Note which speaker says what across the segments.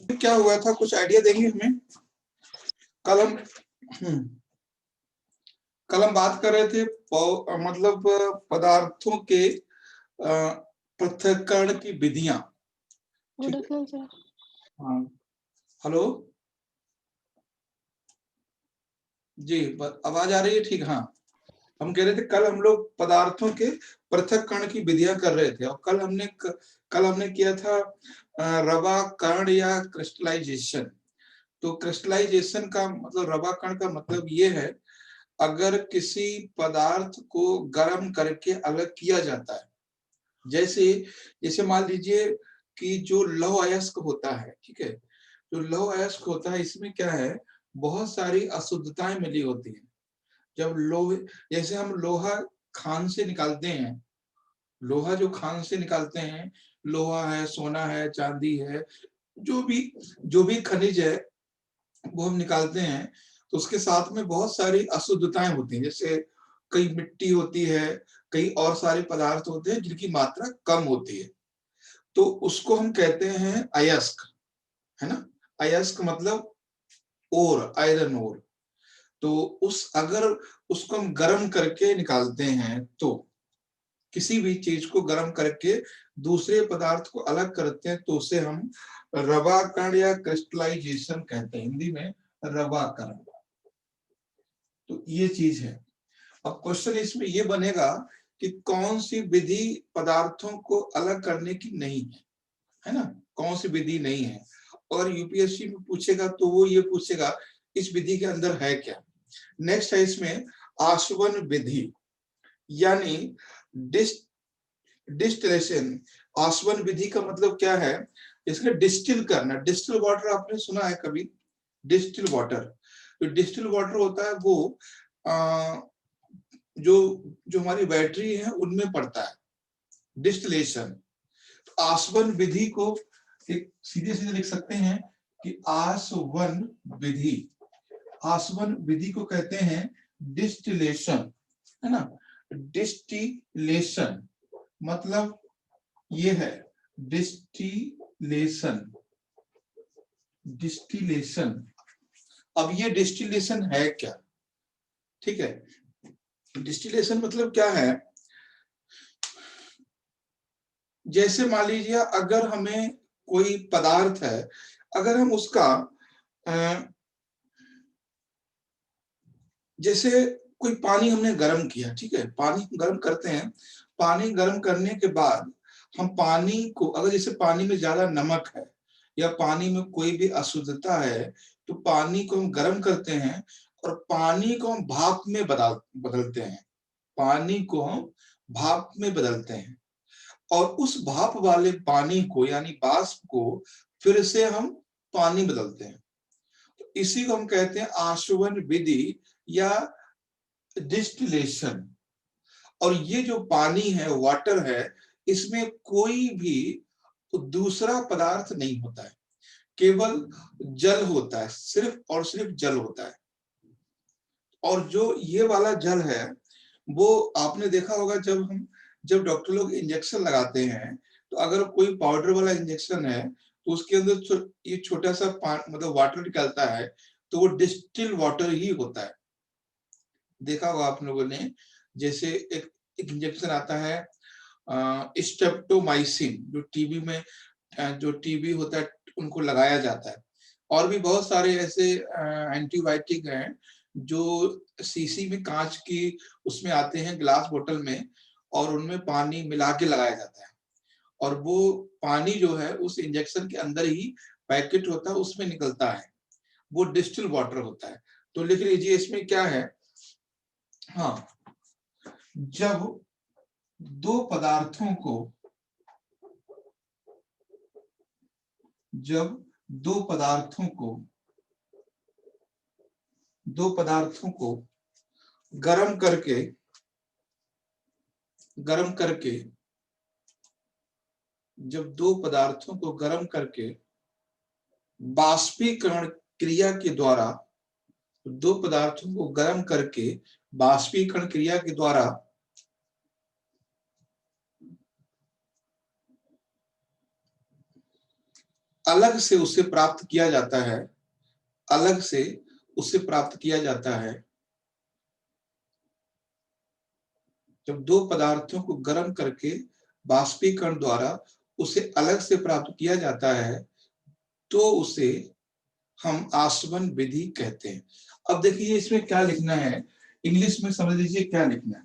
Speaker 1: क्या हुआ था, कुछ आइडिया देंगे हमें? कल हम बात कर रहे थे मतलब पदार्थों के पृथक्करण की विधियां।
Speaker 2: Good afternoon sir.
Speaker 1: हाँ, हेलो जी, आवाज आ रही है? ठीक। हाँ, हम कह रहे थे कल हम लोग पदार्थों के पृथक्करण की विधियां कर रहे थे, और कल हमने किया था रवाकरण या क्रिस्टलाइजेशन। तो क्रिस्टलाइजेशन का मतलब, रवाकरण का मतलब ये है, अगर किसी पदार्थ को गर्म करके अलग किया जाता है, जैसे जैसे मान लीजिए कि जो लौह अयस्क होता है, ठीक है, जो लौह अयस्क होता है इसमें क्या है, बहुत सारी अशुद्धताएं मिली होती हैं। जब जैसे हम लोहा खान से निकालते हैं, लोहा जो खान से निकालते हैं, लोहा है, सोना है, चांदी है, जो भी खनिज है वो हम निकालते हैं, तो उसके साथ में बहुत सारी अशुद्धताएं होती हैं। जैसे कई मिट्टी होती है, कई और सारे पदार्थ होते हैं जिनकी मात्रा कम होती है, तो उसको हम कहते हैं अयस्क, है ना। अयस्क मतलब ओर, आयरन ओर। तो अगर उसको हम गर्म करके निकालते हैं, तो किसी भी चीज को गर्म करके दूसरे पदार्थ को अलग करते हैं, तो उसे हम रवाकरण या क्रिस्टलाइजेशन कहते हैं, हिंदी में रवाकरण। तो ये चीज है। अब क्वेश्चन इसमें ये बनेगा कि कौन सी विधि पदार्थों को अलग करने की नहीं है ना, कौन सी विधि नहीं है। और यूपीएससी में पूछेगा तो वो ये पूछेगा इस विधि के अंदर है क्या। नेक्स्ट है इसमें आसवन विधि, यानी डिस्टिलेशन। आसवन विधि का मतलब क्या है, इसका डिस्टिल करना। डिस्टिल वाटर आपने सुना है कभी? डिस्टिल वाटर, तो डिस्टिल वाटर होता है वो जो जो हमारी बैटरी है उनमें पड़ता है डिस्टिलेशन। तो आसवन विधि को एक सीधे सीधे लिख सकते हैं कि आसवन विधि, आसवन विधि को कहते हैं डिस्टिलेशन, है ना। डिस्टिलेशन मतलब ये है डिस्टिलेशन, डिस्टिलेशन। अब ये डिस्टिलेशन है क्या, ठीक है। डिस्टिलेशन मतलब क्या है, जैसे मान लीजिए अगर हमें कोई पदार्थ है, अगर हम उसका जैसे कोई पानी हमने गर्म किया, ठीक है, पानी गर्म करते हैं, पानी गर्म करने के बाद हम पानी को, अगर जैसे पानी में ज्यादा नमक है या पानी में कोई भी अशुद्धता है, तो पानी को हम गर्म करते हैं और पानी को हम भाप में बदलते हैं, पानी को हम भाप में बदलते हैं, और उस भाप वाले पानी को यानी वाष्प को फिर से हम पानी बदलते हैं। तो इसी को हम कहते हैं आशुवन विधि या डिस्टिलेशन। और ये जो पानी है, वाटर है, इसमें कोई भी दूसरा पदार्थ नहीं होता है, केवल जल होता है, सिर्फ और सिर्फ जल होता है। और जो ये वाला जल है वो आपने देखा होगा, जब डॉक्टर लोग इंजेक्शन लगाते हैं, तो अगर कोई पाउडर वाला इंजेक्शन है तो उसके अंदर ये छोटा सा मतलब वाटर निकलता है, तो वो डिस्टिल वाटर ही होता है। देखा होगा आप लोगों ने, जैसे एक इंजेक्शन आता है स्ट्रेप्टोमाइसिन, जो टीबी में जो टीबी होता है उनको लगाया जाता है। और भी बहुत सारे ऐसे एंटीबायोटिक हैं जो शीशी में, कांच की उसमें आते हैं, ग्लास बोतल में, और उनमें पानी मिला के लगाया जाता है, और वो पानी जो है उस इंजेक्शन के अंदर ही पैकेट होता है, उसमें निकलता है, वो डिस्टिल वाटर होता है। तो लिख लीजिए इसमें क्या है, हाँ, जब दो पदार्थों को जब दो पदार्थों को दो पदार्थों को गर्म करके जब दो पदार्थों को गर्म करके बाष्पीकरण क्रिया के द्वारा, दो पदार्थों को गर्म करके बाष्पीकरण क्रिया के द्वारा अलग से उसे प्राप्त किया जाता है, अलग से उसे प्राप्त किया जाता है। जब दो पदार्थों को गर्म करके बाष्पीकरण द्वारा उसे अलग से प्राप्त किया जाता है तो उसे हम आसवन विधि कहते हैं। अब देखिए इसमें क्या लिखना है, इंग्लिश में समझ लीजिए क्या लिखना है।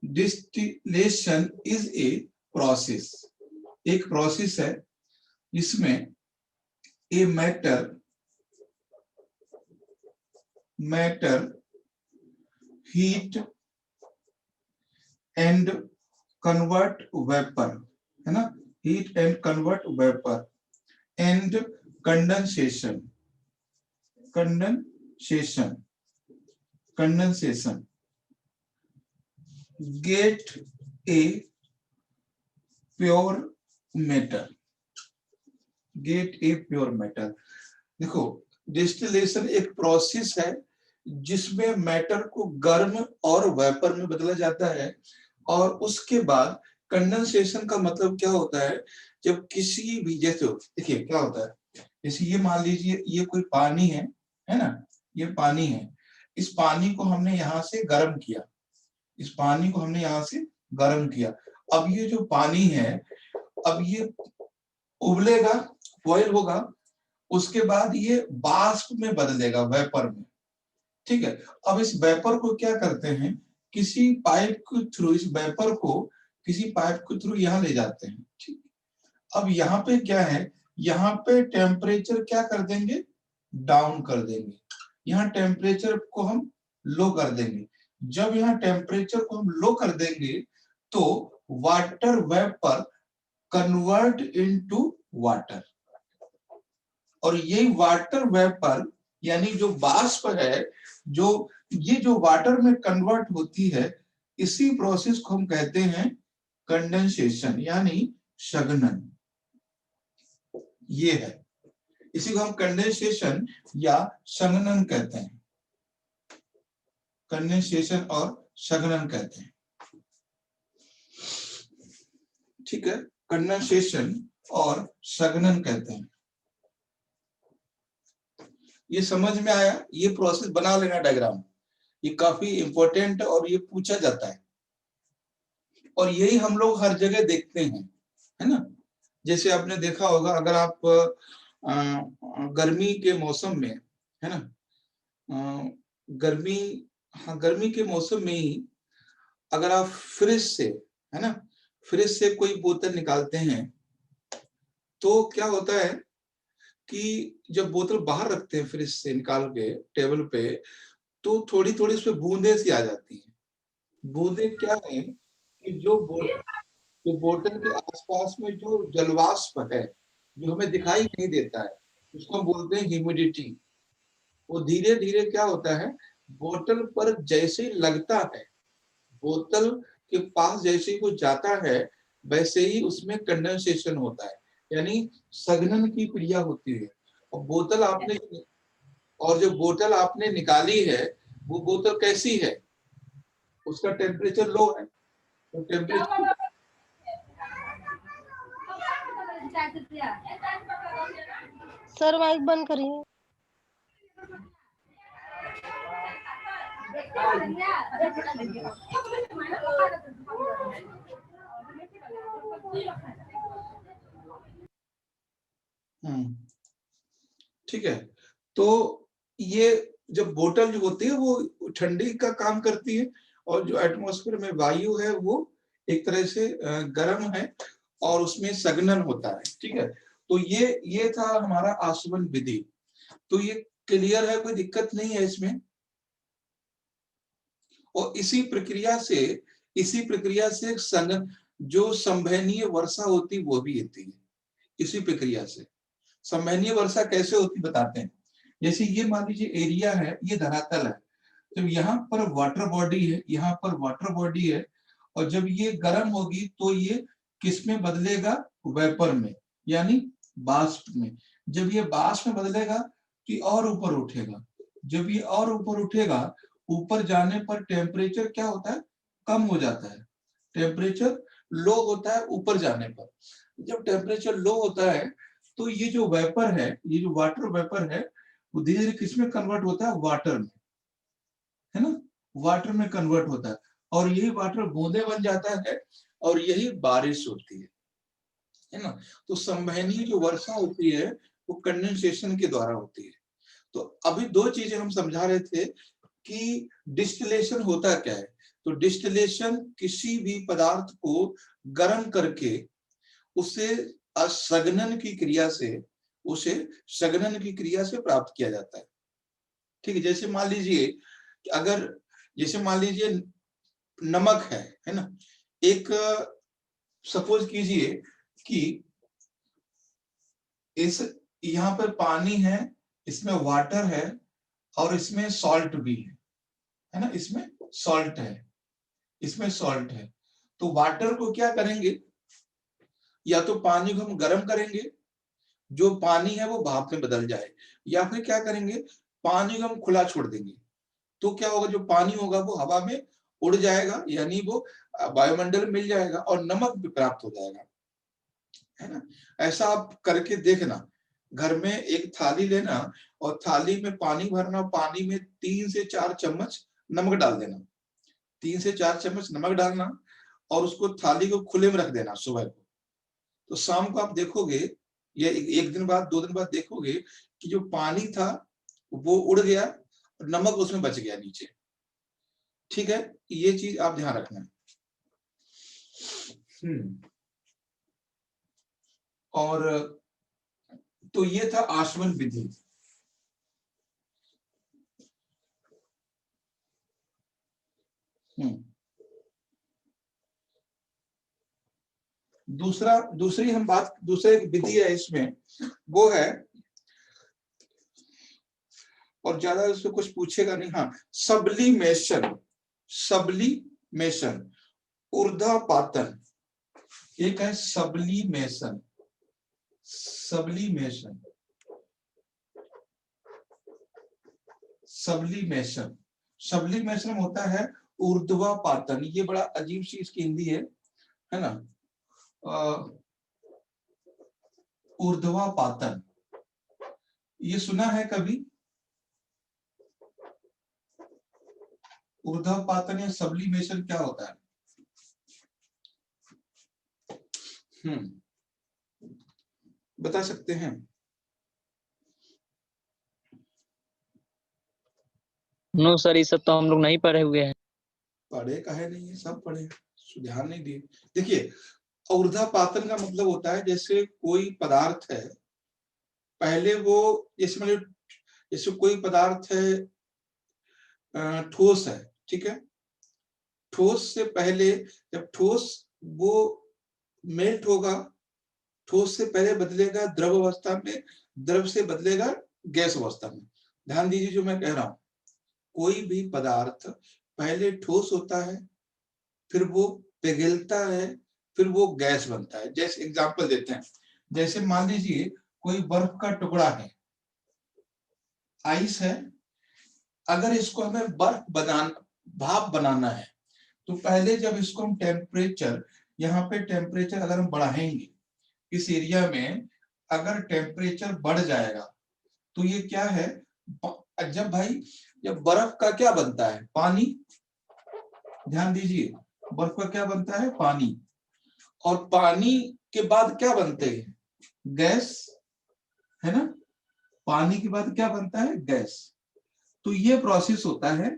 Speaker 1: डिस्टिलेशन इज ए प्रोसेस, एक प्रोसेस है इसमें a matter heat and convert vapour, है ना, heat and convert vapour and condensation gate a pure metal, देखो डिस्टिलेशन एक प्रोसेस है जिसमें मैटर को गर्म और वेपर में बदला जाता है, और उसके बाद कंडेंसेशन का मतलब क्या होता है, जब किसी भी, जैसे देखिए क्या होता है, जैसे ये मान लीजिए ये कोई पानी है ना, ये पानी है, इस पानी को हमने यहाँ से गर्म किया, अब ये जो पानी है, अब ये उबलेगा, बॉयल होगा, उसके बाद ये वाष्प में बदलेगा, वेपर में, ठीक है। अब इस वेपर को क्या करते हैं, किसी पाइप के थ्रू, इस वेपर को किसी पाइप के थ्रू यहाँ ले जाते हैं, ठीक। अब यहाँ पे क्या है, यहाँ पे टेम्परेचर क्या कर देंगे, डाउन कर देंगे, यहाँ टेम्परेचर को हम लो कर देंगे। जब यहाँ टेम्परेचर को हम लो कर देंगे तो water vapour convert into water, और ये वाटर वेपर यानी जो वाष्प है, जो ये जो वाटर में कन्वर्ट होती है, इसी प्रोसेस को हम कहते हैं कंडेंसेशन यानी शगनन, ये है, इसी को हम कंडेंसेशन या शगनन कहते हैं, कंडेंसेशन और शगनन कहते हैं, ठीक है, कंडेंसेशन और शगनन कहते हैं। ये समझ में आया, ये प्रोसेस बना लेना डायग्राम, ये काफी इंपॉर्टेंट है और ये पूछा जाता है, और यही हम लोग हर जगह देखते हैं, है ना। जैसे आपने देखा होगा, अगर आप गर्मी के मौसम में, है ना, गर्मी के मौसम में ही अगर आप फ्रिज से, है ना, फ्रिज से कोई बोतल निकालते हैं तो क्या होता है कि जब बोतल बाहर रखते हैं फ्रिज से निकाल के टेबल पे, तो थोड़ी थोड़ी उसमें बूंदे सी आ जाती है। बूंदे क्या है कि जो बोतल के आसपास में जो जलवाष्प है, जो हमें दिखाई नहीं देता है, उसको हम बोलते हैं ह्यूमिडिटी। वो धीरे धीरे क्या होता है, बोतल पर जैसे ही लगता है, बोतल के पास जैसे ही वो जाता है, वैसे ही उसमें कंडेंसेशन होता है, यानी सघनन की क्रिया होती है। और जो बोतल आपने निकाली है, वो बोतल कैसी है, उसका टेम्परेचर लो है, तो टेम्परेचर
Speaker 2: सर माइक बंद करिए।
Speaker 1: ठीक है। तो ये जब बोतल जो होती है वो ठंडी का काम करती है, और जो एटमॉस्फेयर में वायु है वो एक तरह से गर्म है, और उसमें सघनन होता है, ठीक है। तो ये था हमारा आसवन विधि। तो ये क्लियर है, कोई दिक्कत नहीं है इसमें। और इसी प्रक्रिया से जो संवहनीय वर्षा होती वो भी होती है। इसी प्रक्रिया से संवहनीय वर्षा कैसे होती बताते हैं। जैसे ये मान लीजिए एरिया है, ये धरातल है, जब यहाँ पर वाटर बॉडी है, यहाँ पर वाटर बॉडी है, और जब ये गर्म होगी तो ये किस में बदलेगा, वेपर में, यानी वाष्प में। जब ये वाष्प में बदलेगा तो ये और ऊपर उठेगा, जब ये और ऊपर उठेगा, ऊपर जाने पर टेम्परेचर क्या होता है, कम हो जाता है, टेम्परेचर लो होता है ऊपर जाने पर। जब टेम्परेचर लो होता है तो ये जो वेपर है, ये जो वाटर वेपर है, वो धीरे धीरे किसमें कन्वर्ट होता है? वाटर में, है ना, वाटर में कन्वर्ट होता है, और यही वाटर बूंदे बन जाता है और यही बारिश होती है ना। तो संवहनीय जो वर्षा होती है वो कंडेंसेशन के द्वारा होती है। तो अभी दो चीजें हम समझा रहे थे कि डिस्टिलेशन होता क्या है। तो डिस्टिलेशन किसी भी पदार्थ को गर्म करके उसे असंघनन की क्रिया से, उसे संघनन की क्रिया से प्राप्त किया जाता है। ठीक है, जैसे मान लीजिए कि अगर, जैसे मान लीजिए नमक है ना, एक सपोज कीजिए कि इस, यहाँ पर पानी है, इसमें वाटर है और इसमें सॉल्ट भी है ना, इसमें सॉल्ट है, इसमें सॉल्ट है। तो वाटर को क्या करेंगे, या तो पानी को हम गर्म करेंगे, जो पानी है वो भाप में बदल जाए, या फिर क्या करेंगे, पानी को हम खुला छोड़ देंगे। तो क्या होगा, जो पानी होगा वो हवा में उड़ जाएगा, यानी वो वायुमंडल में मिल जाएगा और नमक भी प्राप्त हो जाएगा, है ना। ऐसा आप करके देखना, घर में एक थाली लेना और थाली में पानी भरना, पानी में 3 से 4 चम्मच नमक डाल देना, 3 से 4 चम्मच नमक डालना और उसको थाली को खुले में रख देना सुबह को। तो शाम को आप देखोगे, या एक दिन बाद, 2 दिन बाद देखोगे कि जो पानी था वो उड़ गया और नमक उसमें बच गया नीचे। ठीक है, ये चीज आप ध्यान रखना। और तो ये था आशमन विधि। दूसरी हम बात, दूसरी विधि है इसमें, वो है, और ज्यादा उसको कुछ पूछेगा नहीं, हाँ, सब्लिमेशन। सब्लिमेशन, ऊर्ध्वपातन। एक है सब्लिमेशन, सब्लिमेशन, सब्लिमेशन। सब्लिमेशन होता है ऊर्ध्वपातन। ये बड़ा अजीब सी इसकी हिंदी है ना, ऊर्ध्वपातन। ये सुना है कभी? ऊर्ध्वपातन या सब्लिमेशन क्या होता है? बता सकते हैं?
Speaker 3: नो सर, ये सब तो हम लोग नहीं पढ़े हुए हैं।
Speaker 1: पढ़े काहे नहीं है, सब पढ़े, ध्यान नहीं दिए। देखिए, ऊर्ध्वपातन का मतलब होता है जैसे कोई पदार्थ है, पहले वो, जैसे कोई पदार्थ है, ठोस है, ठीक है, ठोस से पहले, जब ठोस वो मेल्ट होगा, ठोस से पहले बदलेगा द्रव अवस्था में, द्रव से बदलेगा गैस अवस्था में। ध्यान दीजिए जो मैं कह रहा हूं, कोई भी पदार्थ पहले ठोस होता है, फिर वो पिघलता है, फिर वो गैस बनता है। जैसे एग्जांपल देते हैं, जैसे मान लीजिए कोई बर्फ का टुकड़ा है, आइस है, अगर इसको हमें बर्फ बनाना, भाप बनाना है, तो पहले जब इसको हम टेम्परेचर, यहाँ पे टेम्परेचर अगर हम बढ़ाएंगे, इस एरिया में अगर टेम्परेचर बढ़ जाएगा तो ये क्या है, जब भाई, जब बर्फ का क्या बनता है, पानी, ध्यान दीजिए, बर्फ का क्या बनता है, पानी, और पानी के बाद क्या बनते हैं, गैस, है ना, पानी के बाद क्या बनता है, गैस। तो ये प्रोसेस होता है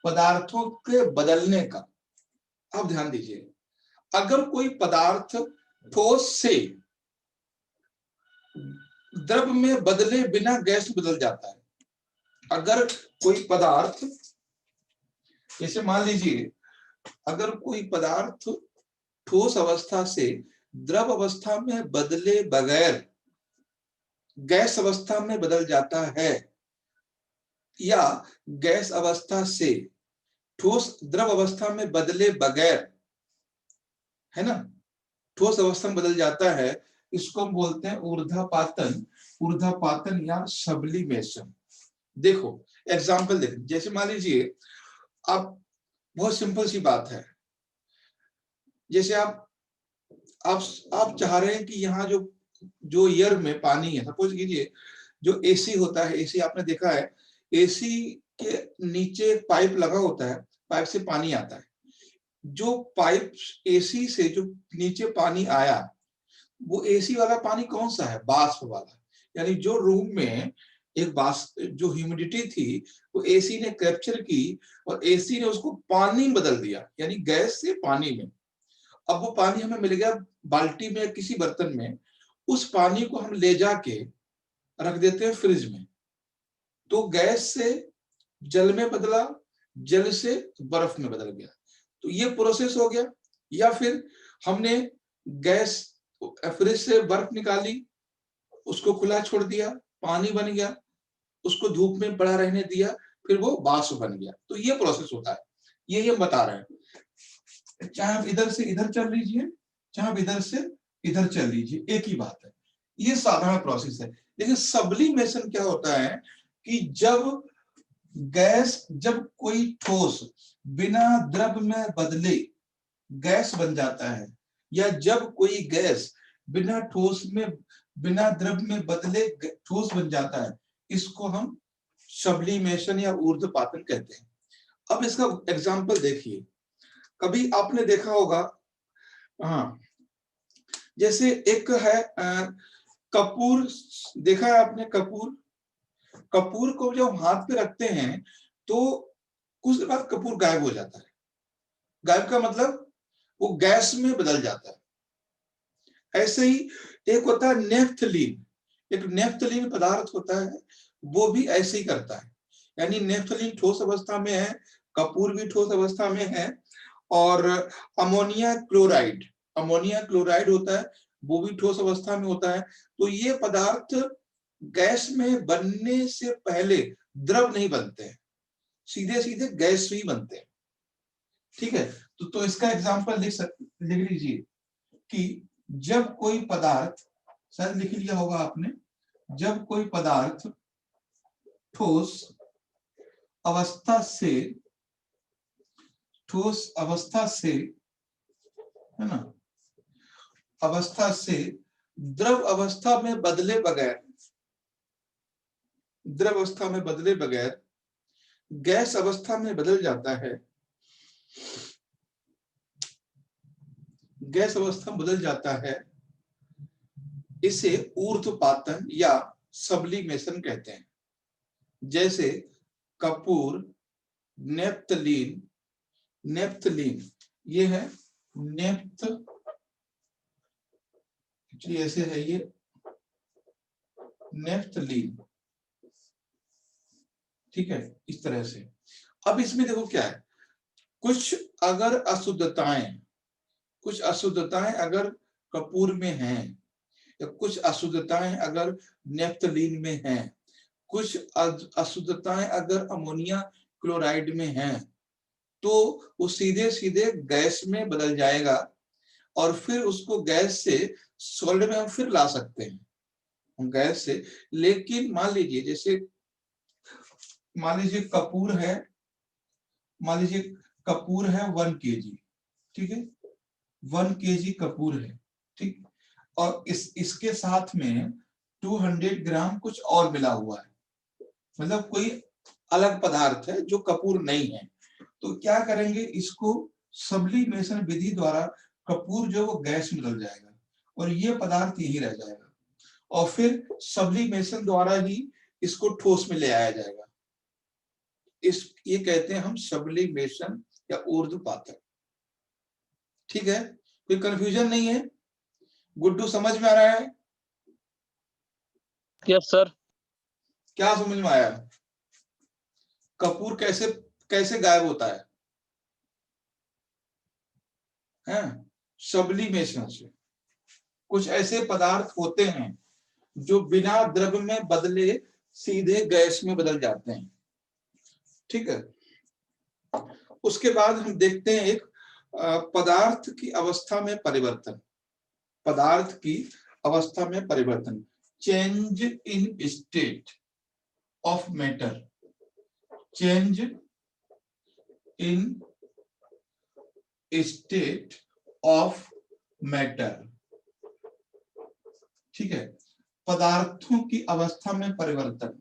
Speaker 1: पदार्थों के बदलने का। अब ध्यान दीजिए, अगर कोई पदार्थ ठोस से द्रव में बदले बिना गैस में बदल जाता है, अगर कोई पदार्थ, जैसे मान लीजिए अगर कोई पदार्थ ठोस अवस्था से द्रव अवस्था में बदले बगैर गैस अवस्था में बदल जाता है, या गैस अवस्था से ठोस द्रव अवस्था में बदले बगैर, है ना, ठोस अवस्था में बदल जाता है, इसको हम बोलते हैं ऊर्ध्वपातन, ऊर्ध्वपातन या सब्लिमेशन। देखो एग्जांपल देखो, जैसे मान लीजिए आप, बहुत सिंपल सी बात है, जैसे आप आप चाह रहे हैं कि यहाँ जो जो एयर में पानी है, सपोज कीजिए जो एसी होता है, एसी आपने देखा है, एसी के नीचे एक पाइप लगा होता है, पाइप से पानी आता है। जो पाइप एसी से जो नीचे पानी आया, वो एसी वाला पानी कौन सा है? वाष्प वाला। यानी जो रूम में एक वाष्प, जो ह्यूमिडिटी थी, वो एसी ने कैप्चर की और एसी ने उसको पानी में बदल दिया, यानी गैस से पानी में। अब वो पानी हमें मिल गया बाल्टी में, किसी बर्तन में। उस पानी को हम ले जाके रख देते हैं फ्रिज में, तो गैस से जल में बदला, जल से बर्फ में बदल गया, तो ये प्रोसेस हो गया। या फिर हमने गैस, फ्रिज से बर्फ निकाली, उसको खुला छोड़ दिया, पानी बन गया, उसको धूप में पड़ा रहने दिया, फिर वो वाष्प बन गया। तो ये प्रोसेस होता है, ये हम बता रहे हैं। चाहे आप इधर से इधर चल लीजिए, चाहे आप इधर से इधर चल लीजिए, एक ही बात है। ये साधारण प्रोसेस है। लेकिन सब्लिमेशन क्या होता है कि जब कोई ठोस बिना द्रव में बदले गैस बन जाता है, या जब कोई गैस बिना ठोस में, बिना द्रव में बदले ठोस बन जाता है, इसको हम सब्लिमेशन या ऊर्ध्वपातन कहते हैं। अब इसका एग्जांपल देखिए, कभी आपने देखा होगा, हाँ, जैसे एक है कपूर, देखा है आपने कपूर? कपूर को जब हाथ पे रखते हैं तो कुछ देर बाद कपूर गायब हो जाता है। गायब का मतलब वो गैस में बदल जाता है। ऐसे ही एक होता है नेफ्थलीन, एक नेफ्थलीन पदार्थ होता है, वो भी ऐसे ही करता है। यानी नेफ्थलीन ठोस अवस्था में है, कपूर भी ठोस अवस्था में है, और अमोनिया क्लोराइड होता है, वो भी ठोस अवस्था में होता है। तो ये पदार्थ गैस में बनने से पहले द्रव नहीं बनते हैं, सीधे सीधे गैस ही बनते हैं। ठीक है, तो इसका एग्जांपल लिख लीजिए कि जब कोई पदार्थ, शायद लिख लिया होगा आपने, जब कोई पदार्थ ठोस अवस्था से, है ना, अवस्था से द्रव अवस्था में बदले बगैर गैस अवस्था में बदल जाता है, गैस अवस्था में बदल जाता है, इसे ऊर्ध्वपातन या सब्लिमेशन कहते हैं। जैसे कपूर, नेफ्थलीन, ये है ऐसे है ये नेफ्थलीन, ठीक है, इस तरह से। अब इसमें देखो क्या है, कुछ अशुद्धताएं अगर कपूर में हैं, या कुछ अशुद्धताएं अगर नेफ्थलीन में हैं, कुछ अशुद्धताएं अगर अमोनिया क्लोराइड में हैं, तो वो सीधे सीधे गैस में बदल जाएगा, और फिर उसको गैस से सॉलिड में हम फिर ला सकते हैं, गैस से। लेकिन मान लीजिए कपूर है 1 kg, ठीक है, 1 kg कपूर है, ठीक, और इसके साथ में 200 ग्राम कुछ और मिला हुआ है, मतलब कोई अलग पदार्थ है जो कपूर नहीं है। तो क्या करेंगे, इसको सब्लिमेशन विधि द्वारा कपूर जो वो गैस में बदल जाएगा और ये पदार्थ यही रह जाएगा, और फिर सब्लिमेशन द्वारा ही इसको ठोस में ले आया जाएगा। ये कहते हैं हम सब्लिमेशन या ऊर्ध्वपातन। ठीक है, कोई कंफ्यूजन नहीं है? गुड्डू समझ में आ रहा है?
Speaker 3: Yes sir.
Speaker 1: क्या समझ में आया? कपूर कैसे कैसे गायब होता है? सब्लिमेशन से। कुछ ऐसे पदार्थ होते हैं जो बिना द्रव में बदले सीधे गैस में बदल जाते हैं। ठीक है, उसके बाद हम देखते हैं एक पदार्थ की अवस्था में परिवर्तन। Change in state of matter, change in state of matter. ठीक है, पदार्थों की अवस्था में परिवर्तन,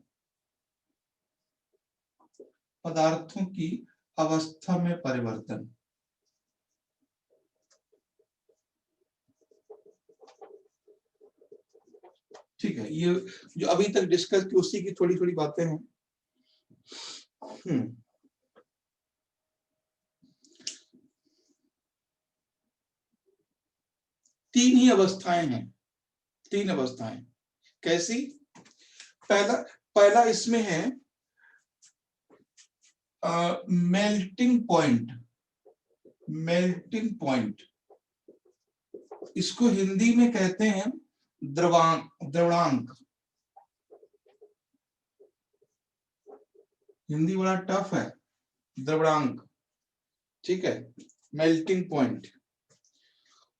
Speaker 1: पदार्थों की अवस्था में परिवर्तन। ठीक है, ये जो अभी तक डिस्कस की उसी की थोड़ी थोड़ी बातें हैं। तीन ही अवस्थाएं हैं, तीन अवस्थाएं। कैसी? पहला पहला इसमें है मेल्टिंग पॉइंट, मेल्टिंग पॉइंट, इसको हिंदी में कहते हैं द्रवणांक। हिंदी बड़ा टफ है, द्रवणांक। ठीक है, मेल्टिंग पॉइंट।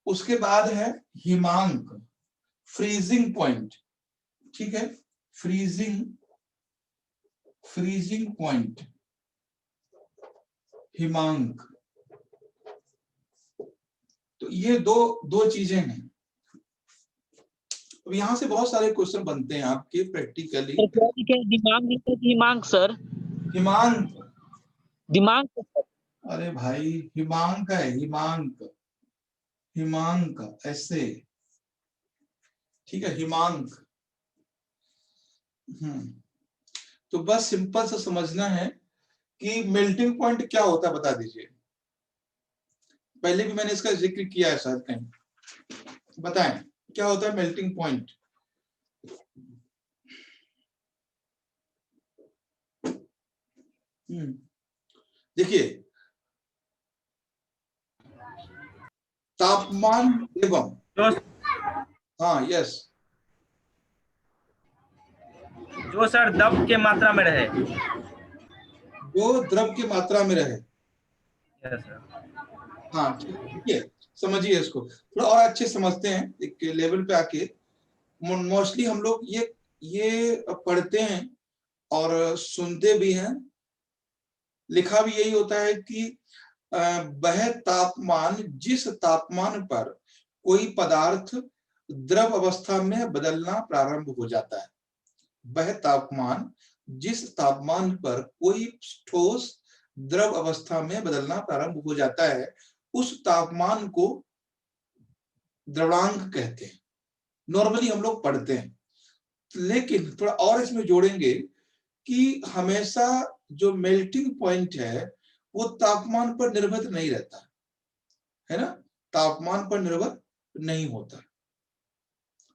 Speaker 1: उसके बाद है हिमांक, फ्रीजिंग पॉइंट। ठीक है, फ्रीजिंग पॉइंट, हिमांक। तो ये दो चीजें हैं। अब यहाँ से बहुत सारे क्वेश्चन बनते हैं आपके प्रैक्टिकली।
Speaker 3: दिमाग सर,
Speaker 1: हिमांक,
Speaker 3: दिमाग।
Speaker 1: अरे भाई हिमांक है, हिमांक, हिमांक ऐसे। ठीक है, हिमांक। तो बस सिंपल से समझना है कि मेल्टिंग पॉइंट क्या होता है, बता दीजिए। पहले भी मैंने इसका जिक्र किया है शायद कहीं, बताएं क्या होता है मेल्टिंग पॉइंट। देखिए, तापमान एवं, हाँ यस,
Speaker 4: जो सर द्रव के मात्रा में रहे,
Speaker 1: जो द्रव की मात्रा में रहे।
Speaker 4: Yes sir.
Speaker 1: हाँ ठीक है, समझिए इसको थोड़ा और अच्छे समझते हैं एक लेवल पे आके। मोस्टली हम लोग ये पढ़ते हैं और सुनते भी हैं, लिखा भी यही होता है कि वह तापमान जिस तापमान पर कोई पदार्थ द्रव अवस्था में बदलना प्रारंभ हो जाता है, वह तापमान जिस तापमान पर कोई ठोस द्रव अवस्था में बदलना प्रारंभ हो जाता है, उस तापमान को द्रवणांक कहते हैं। नॉर्मली हम लोग पढ़ते हैं, लेकिन थोड़ा और इसमें जोड़ेंगे कि हमेशा जो मेल्टिंग पॉइंट है वो तापमान पर निर्भर नहीं रहता है ना, तापमान पर निर्भर नहीं होता,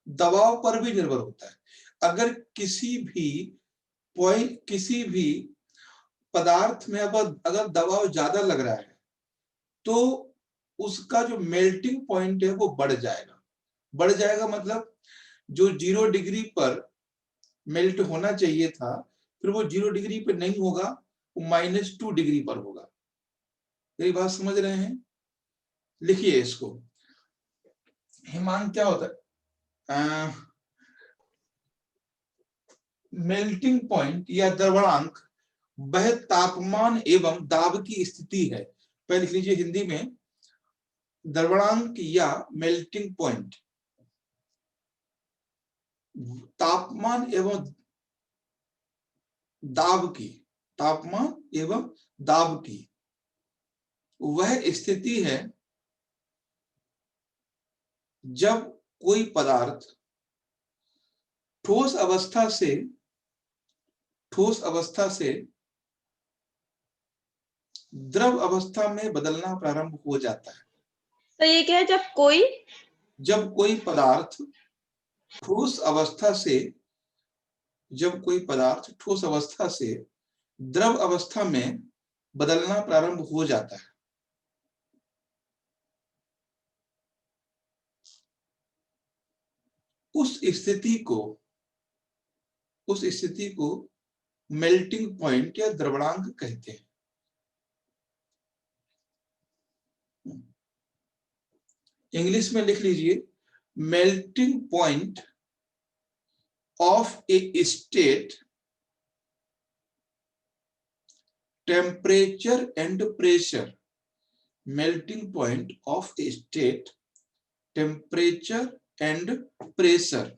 Speaker 1: दबाव पर भी निर्भर होता है। अगर किसी भी पदार्थ में अगर दबाव ज्यादा लग रहा है तो उसका जो मेल्टिंग पॉइंट है वो बढ़ जाएगा मतलब जो 0 डिग्री पर मेल्ट होना चाहिए था, फिर वो 0 डिग्री पर नहीं होगा, वो -2 डिग्री पर होगा। ये बात समझ रहे हैं? लिखिए इसको, हिमांक क्या होता है? मेल्टिंग पॉइंट या द्रवणांक वह तापमान एवं दाब की स्थिति है। पहले लिख लीजिए हिंदी में, द्रवणांक या मेल्टिंग पॉइंट तापमान एवं दाब की वह स्थिति है जब कोई पदार्थ ठोस अवस्था से द्रव अवस्था में बदलना प्रारंभ हो जाता है।
Speaker 2: तो ये क्या है?
Speaker 1: जब कोई पदार्थ ठोस अवस्था से द्रव अवस्था में बदलना प्रारंभ हो जाता है। उस स्थिति को मेल्टिंग पॉइंट या द्रवणांक कहते हैं। इंग्लिश में लिख लीजिए, melting point of A state, temperature and pressure. Melting point of A state, temperature and pressure.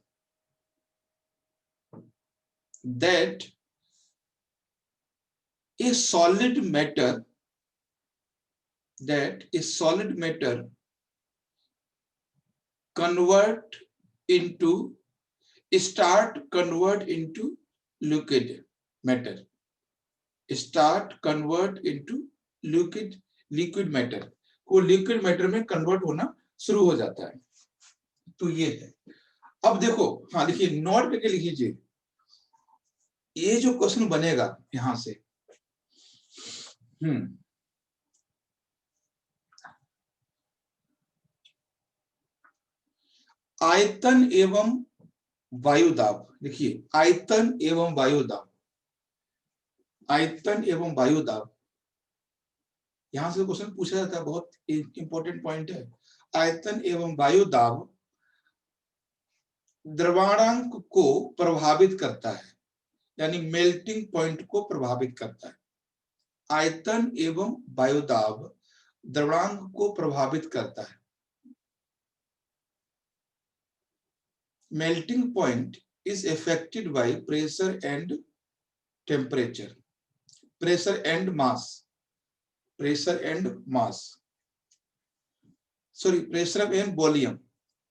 Speaker 1: that a solid matter convert into liquid matter, liquid matter, वो लिक्विड मैटर में convert होना शुरू हो जाता है। तो ये है। अब देखो, हाँ लिखिए, नोट करके लिखिए, ये जो क्वेश्चन बनेगा यहां से, आयतन एवं वायुदाब, देखिए आयतन एवं वायुदाब, आयतन एवं वायुदाब, यहां से क्वेश्चन पूछा जाता है, बहुत इंपॉर्टेंट पॉइंट है। आयतन एवं वायुदाब द्रवणांक को प्रभावित करता है, यानी मेल्टिंग पॉइंट को प्रभावित करता है। आयतन एवं वायुदाब द्रवणांक को प्रभावित करता है। Melting point is affected by pressure and temperature, pressure and mass, pressure and mass, sorry pressure and volume,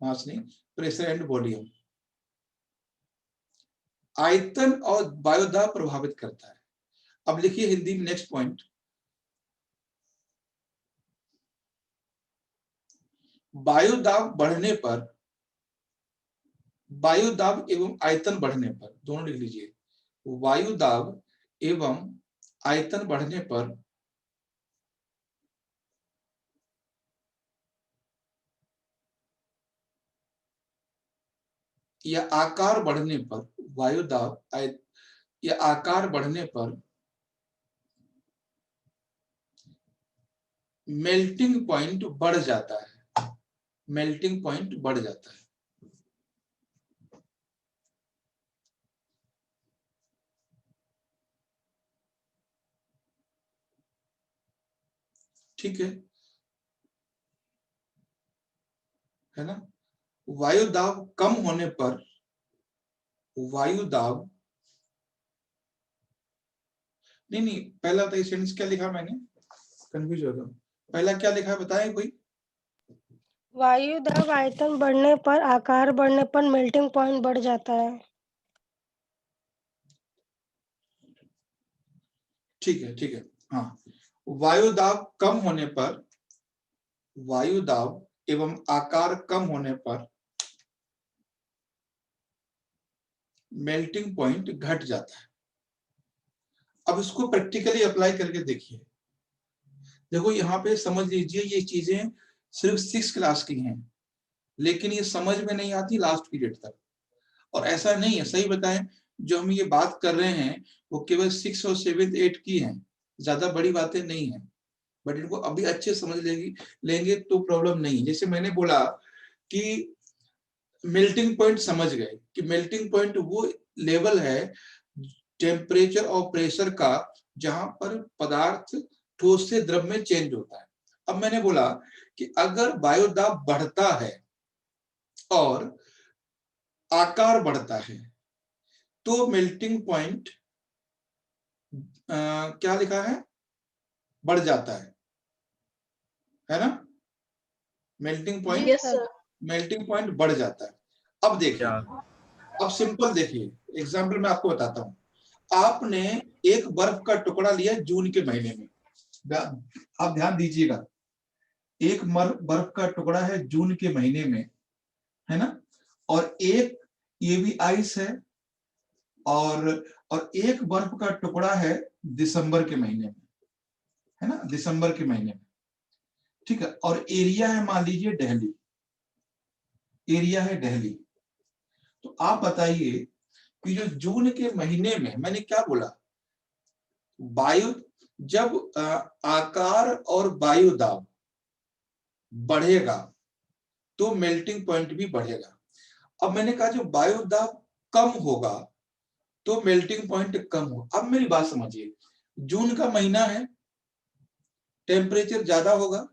Speaker 1: mass नहीं, प्रेशर एंड वॉल्यूम। आयतन और वायुदाब प्रभावित करता है। अब लिखिए हिंदी में नेक्स्ट पॉइंट, वायुदाब बढ़ने पर, वायुदाब एवं आयतन बढ़ने पर, दोनों लिख लीजिए, वायुदाब एवं आयतन बढ़ने पर या आकार बढ़ने पर, वायुदाब या आकार बढ़ने पर मेल्टिंग पॉइंट बढ़ जाता है, मेल्टिंग पॉइंट बढ़ जाता है। ठीक है ना। वायुदाब कम होने पर, वायुदाब नहीं, पहला तो सेंटेंस क्या लिखा मैंने, कंफ्यूज हो गया। पहला क्या लिखा है बताएं कोई?
Speaker 2: वायुदाब आयतन बढ़ने पर, आकार बढ़ने पर मेल्टिंग पॉइंट बढ़ जाता है।
Speaker 1: ठीक है, हाँ। वायुदाब कम होने पर, वायुदाब एवं आकार कम होने पर मेल्टिंग पॉइंट घट जाता है। अब इसको प्रैक्टिकली अप्लाई करके देखिए। देखो यहाँ पे समझ लीजिए, ये चीजें सिर्फ 6 क्लास की हैं, लेकिन ये समझ में नहीं आती लास्ट पीरियड तक। और ऐसा नहीं है, सही बताएं, जो हम ये बात कर रहे हैं वो केवल 6 और 7th 8th की हैं, ज्यादा बड़ी बातें नहीं है। बट इनको अभी अच्छे समझ लेंगे तो प्रॉब्लम नहीं। जैसे मैंने बोला कि मेल्टिंग पॉइंट समझ गए कि मेल्टिंग पॉइंट वो लेवल है टेम्परेचर और प्रेशर का जहां पर पदार्थ ठोस से द्रव में चेंज होता है। अब मैंने बोला कि अगर वायुदाब बढ़ता है और आकार बढ़ता है तो मेल्टिंग पॉइंट क्या लिखा है, बढ़ जाता है ना। Melting point,
Speaker 2: yes sir,
Speaker 1: melting point बढ़ जाता है। अब देखिए, अब सिंपल देखिए, एग्जाम्पल मैं आपको बताता हूं। आपने एक बर्फ का टुकड़ा लिया जून के महीने में, आप ध्यान दीजिएगा, एक बर्फ का टुकड़ा है जून के महीने में, है ना, और एक ये भी आइस है, और एक बर्फ का टुकड़ा है दिसंबर के महीने में, है ना, दिसंबर के महीने में। ठीक है, और एरिया है मान लीजिए दिल्ली, एरिया है दिल्ली। तो आप बताइए कि जो जून के महीने में मैंने क्या बोला, वायु जब आकार और वायुदाब बढ़ेगा तो मेल्टिंग पॉइंट भी बढ़ेगा। अब मैंने कहा जो वायुदाब कम होगा तो मेल्टिंग पॉइंट कम होगा। अब मेरी बात समझिए, जून का महीना है, टेम्परेचर ज्यादा होगा,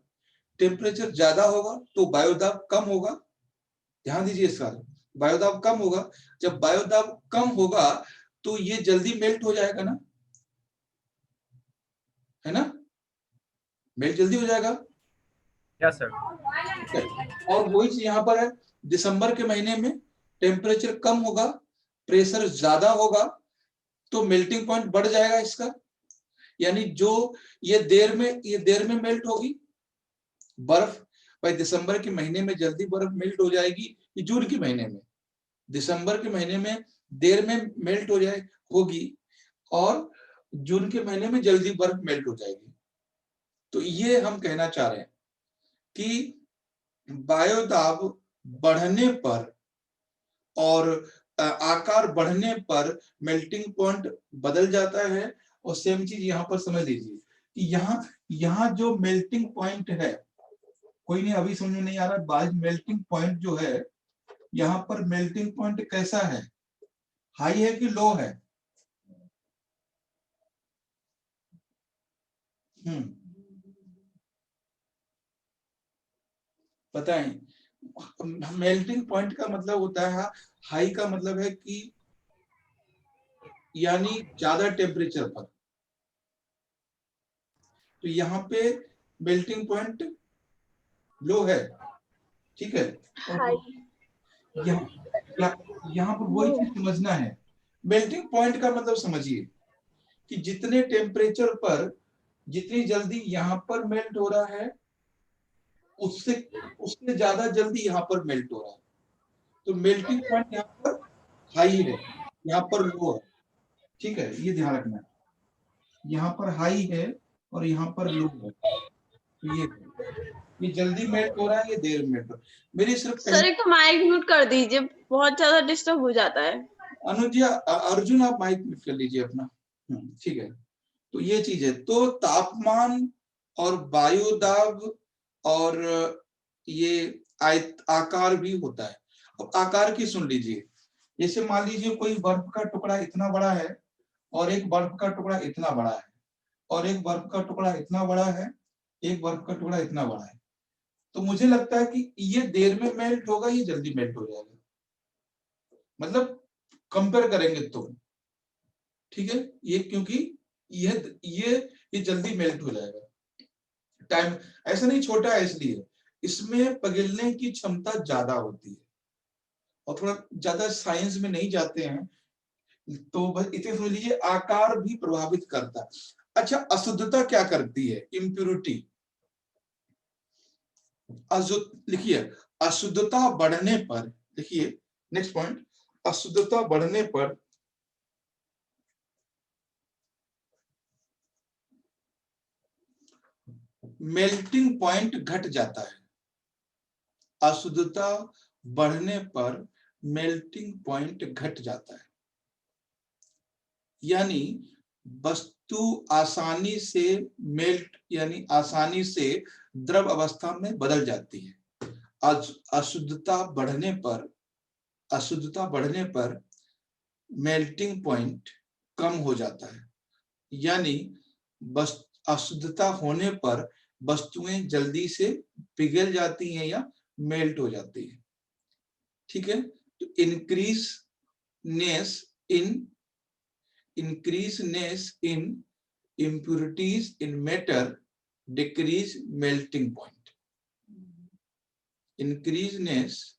Speaker 1: टेम्परेचर ज्यादा होगा तो वायुदाब कम होगा। ध्यान दीजिए इसका, वायुदाब कम होगा। जब वायुदाब कम होगा तो ये जल्दी मेल्ट हो जाएगा ना, है ना, मेल्ट जल्दी हो जाएगा।
Speaker 4: Yes sir.
Speaker 1: और वही चीज यहाँ पर है, दिसंबर के महीने में टेम्परेचर कम होगा, प्रेशर ज्यादा होगा, तो मेल्टिंग पॉइंट बढ़ जाएगा इसका, यानी जो ये देर में मेल्ट होगी बर्फ। भाई दिसंबर के महीने में जल्दी बर्फ मेल्ट हो जाएगी, ये जून के महीने में, दिसंबर के महीने में देर में मेल्ट होगी, और जून के महीने में जल्दी बर्फ मेल्ट हो जाएगी। तो ये हम कहना चाह रहे हैं कि वायुदाब बढ़ने पर और आकार बढ़ने पर मेल्टिंग पॉइंट बदल जाता है। और सेम चीज यहाँ पर समझ लीजिए कि यहाँ जो मेल्टिंग पॉइंट है, कोई नहीं अभी समझ में नहीं आ रहा, बाज मेल्टिंग पॉइंट जो है यहाँ पर, मेल्टिंग पॉइंट कैसा है, हाई है कि लो है? बताएं। मेल्टिंग पॉइंट का मतलब होता है, हाई का मतलब है कि यानी ज्यादा टेम्परेचर पर, तो यहाँ पे मेल्टिंग पॉइंट लो है, ठीक है। और यहाँ पर वही चीज समझना है, मेल्टिंग पॉइंट का मतलब समझिए कि जितने टेम्परेचर पर जितनी जल्दी यहाँ पर मेल्ट हो रहा है, उससे ज्यादा जल्दी यहाँ पर मेल्ट हो रहा है। तो मेल्टिंग पॉइंट यहाँ पर हाई है, यहाँ पर लो है, ठीक है, ये ध्यान रखना है। यहाँ पर हाई है और यहाँ पर लो है, तो ये जल्दी मेल्ट हो रहा है, ये देर में मेल्ट हो रहा है। मेरी सिर्फ
Speaker 5: सर एक तो माइक म्यूट कर दीजिए, बहुत ज्यादा डिस्टर्ब हो जाता है।
Speaker 1: अनुज अर्जुन आप माइक म्यूट कर लीजिए अपना, ठीक है। तो ये चीज है, तो तापमान और वायु दाब और ये आकार भी होता है। अब आकार की सुन लीजिए, जैसे मान लीजिए कोई बर्फ का टुकड़ा इतना बड़ा है और एक बर्फ का टुकड़ा इतना बड़ा है, और एक बर्फ का टुकड़ा इतना बड़ा है, एक बर्फ का टुकड़ा इतना बड़ा है, तो मुझे लगता है कि ये देर में मेल्ट होगा, ये जल्दी मेल्ट हो जाएगा, मतलब कंपेयर करेंगे तो, ठीक है। ये क्योंकि ये जल्दी मेल्ट हो जाएगा, टाइम ऐसा नहीं छोटा है इसलिए, इसमें पिघलने की क्षमता ज्यादा होती है। और थोड़ा ज्यादा साइंस में नहीं जाते हैं, तो बस इतने समझ लीजिए, आकार भी प्रभावित करता है। अच्छा, अशुद्धता क्या करती है? इम्प्यूरिटी, लिखिए अशुद्धता बढ़ने पर, लिखिए नेक्स्ट पॉइंट, अशुद्धता बढ़ने पर मेल्टिंग पॉइंट घट जाता है। अशुद्धता बढ़ने पर मेल्टिंग पॉइंट घट जाता है, यानी वस्तु आसानी से मेल्ट यानी आसानी से द्रव अवस्था में बदल जाती है। अशुद्धता बढ़ने पर मेल्टिंग पॉइंट कम हो जाता है, यानी अशुद्धता होने पर वस्तुएं जल्दी से पिघल जाती हैं या मेल्ट हो जाती है, ठीक है। तो increaseness in impurities in matter decrease melting point. Increaseness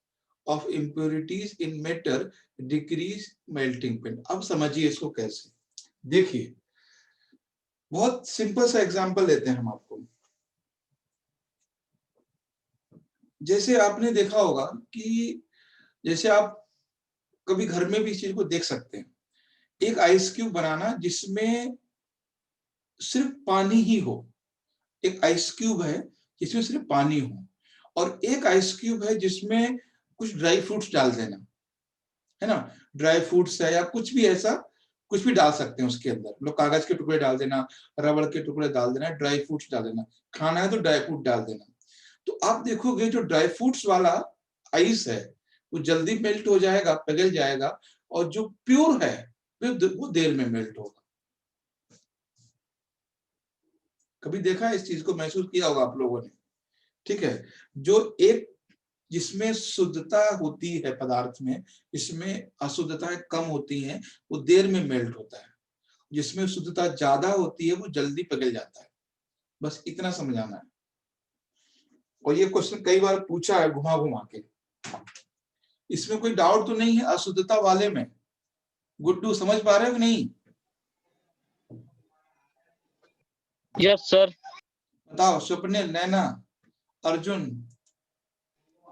Speaker 1: of impurities in matter decrease melting point. अब समझिए इसको कैसे, देखिए बहुत सिंपल सा एग्जांपल लेते हैं हम आपको। जैसे आपने देखा होगा कि जैसे आप कभी घर में भी इस चीज को देख सकते हैं, एक आइस क्यूब बनाना जिसमें सिर्फ पानी ही हो, एक आइस क्यूब है जिसमें सिर्फ पानी हो, और एक आइस क्यूब है जिसमें कुछ ड्राई फ्रूट्स डाल देना, है ना, ड्राई फ्रूट्स है या कुछ भी ऐसा, कुछ भी डाल सकते हैं उसके अंदर, लोग कागज के टुकड़े डाल देना, रबड़ के टुकड़े डाल देना, ड्राई फ्रूट्स डाल देना, खाना है तो ड्राई फ्रूट डाल देना। तो आप देखोगे जो ड्राई फ्रूट्स वाला आइस है वो जल्दी मेल्ट हो जाएगा, पिघल जाएगा, और जो प्योर है वो देर में मेल्ट होगा। कभी देखा है इस चीज को, महसूस किया होगा आप लोगों ने, ठीक है। जो एक जिसमें शुद्धता होती है पदार्थ में, इसमें अशुद्धताएं कम होती हैं, वो देर में मेल्ट होता है। जिसमें शुद्धता ज्यादा होती है वो जल्दी पिघल जाता है। बस इतना समझाना है। और ये क्वेश्चन कई बार पूछा है घुमा घुमा के। इसमें कोई डाउट तो नहीं है अशुद्धता वाले में? गुड्डू समझ पा रहे हो कि नहीं?
Speaker 3: Yes sir.
Speaker 1: बताओ Swapnil, Naina, Arjun.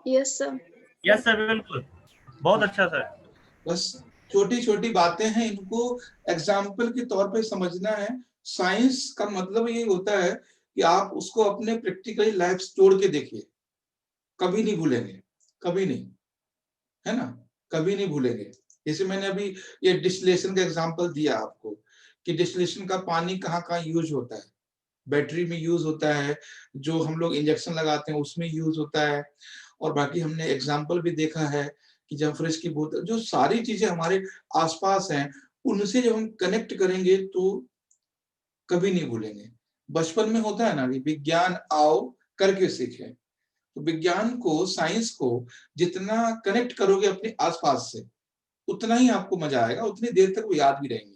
Speaker 5: Yes sir.
Speaker 4: Yes sir, बिल्कुल, बहुत अच्छा सर।
Speaker 1: बस छोटी छोटी बातें हैं, इनको एग्जाम्पल के तौर पे समझना है। साइंस का मतलब ये होता है कि आप उसको अपने प्रैक्टिकली लाइफ से जोड़ के देखिए, कभी नहीं भूलेंगे, कभी नहीं, है ना, कभी नहीं भूलेंगे। जैसे मैंने अभी ये डिस्टिलेशन का एग्जांपल दिया आपको कि डिस्टिलेशन का पानी कहाँ कहाँ यूज होता है। बैटरी में यूज होता है, जो हम लोग इंजेक्शन लगाते हैं उसमें यूज होता है, और बाकी हमने एग्जाम्पल भी देखा है कि जब फ्रिज की बोतल, जो सारी चीजें हमारे आसपास हैं, उनसे जब हम कनेक्ट करेंगे तो कभी नहीं भूलेंगे। बचपन में होता है ना कि विज्ञान आओ करके सीखे, तो विज्ञान को, साइंस को जितना कनेक्ट करोगे अपने आसपास से, उतना ही आपको मजा आएगा, उतनी देर तक वो याद भी रहेंगे।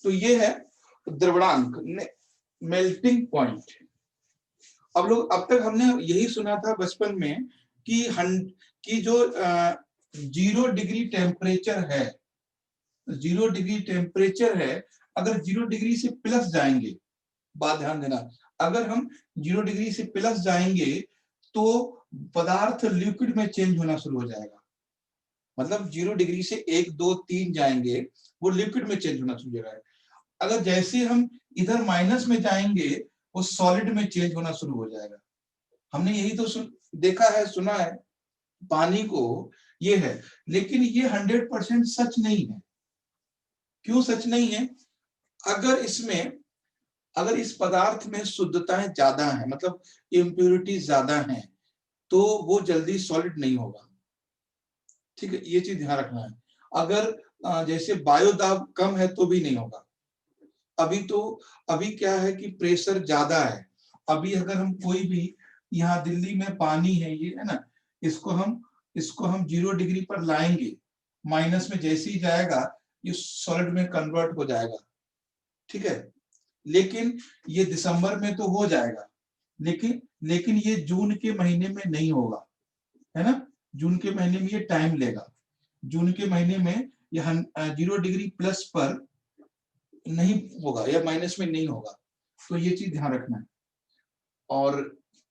Speaker 1: तो ये है द्रवणांक, मेल्टिंग पॉइंट। अब तक हमने यही सुना था बचपन में कि जो 0 डिग्री टेम्परेचर है, 0 डिग्री टेम्परेचर है, अगर 0 डिग्री से प्लस जाएंगे, बात ध्यान देना, अगर हम 0 डिग्री से प्लस जाएंगे तो पदार्थ लिक्विड में चेंज होना शुरू हो जाएगा। मतलब 0 डिग्री से 1, 2, 3 जाएंगे, वो लिक्विड में चेंज होना शुरू हो जाएगा। अगर जैसे हम इधर माइनस में जाएंगे, वो सॉलिड में चेंज होना शुरू हो जाएगा। हमने यही तो देखा है, सुना है पानी को, ये है। लेकिन ये 100% सच नहीं है। क्यों सच नहीं है? अगर इस पदार्थ में शुद्धताएं ज्यादा हैं, मतलब इम्प्योरिटी ज्यादा हैं, तो वो जल्दी सॉलिड नहीं होगा। ठीक है, ये चीज ध्यान रखना है। अगर जैसे वायुदाब कम है तो भी नहीं होगा। अभी क्या है कि प्रेशर ज्यादा है। अभी अगर हम कोई भी, यहाँ दिल्ली में पानी है, ये है ना, इसको हम 0 डिग्री पर लाएंगे, माइनस में जैसे ही जाएगा ये सॉलिड में कन्वर्ट हो जाएगा। ठीक है, लेकिन ये दिसंबर में तो हो जाएगा, लेकिन ये जून के महीने में नहीं होगा, है ना। जून के महीने में ये टाइम लेगा। जून के महीने में ये 0 डिग्री प्लस पर नहीं होगा या माइनस में नहीं होगा। तो ये चीज ध्यान रखना है। और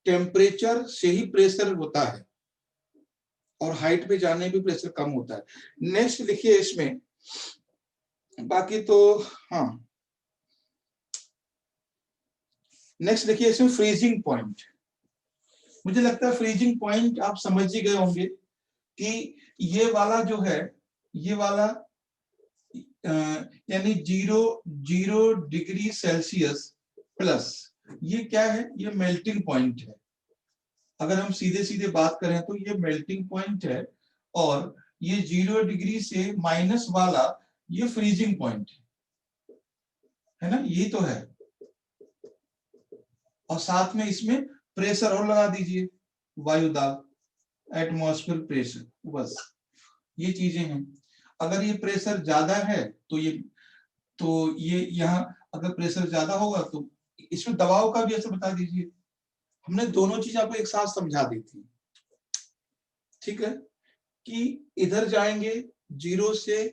Speaker 1: टेम्परेचर से ही प्रेशर होता है, और हाइट पे जाने भी प्रेशर कम होता है। नेक्स्ट लिखिए इसमें, बाकी तो हाँ, नेक्स्ट देखिए इसमें फ्रीजिंग पॉइंट। मुझे लगता है फ्रीजिंग पॉइंट आप समझ ही गए होंगे कि ये वाला जो है, ये वाला यानी 0 डिग्री सेल्सियस प्लस, ये क्या है? ये मेल्टिंग पॉइंट है। अगर हम सीधे सीधे बात करें तो ये मेल्टिंग पॉइंट है, और ये 0 डिग्री से माइनस वाला ये फ्रीजिंग पॉइंट है ना, यही तो है। और साथ में इसमें प्रेशर और लगा दीजिए, वायु दाब, एटमॉस्फेयर प्रेशर, बस ये चीजें हैं। अगर ये प्रेशर ज्यादा है तो ये यहाँ अगर प्रेशर ज्यादा होगा तो इसमें दबाव का भी ऐसे बता दीजिए। हमने दोनों चीज आपको एक साथ समझा दी थी। ठीक है, कि इधर जाएंगे 0 से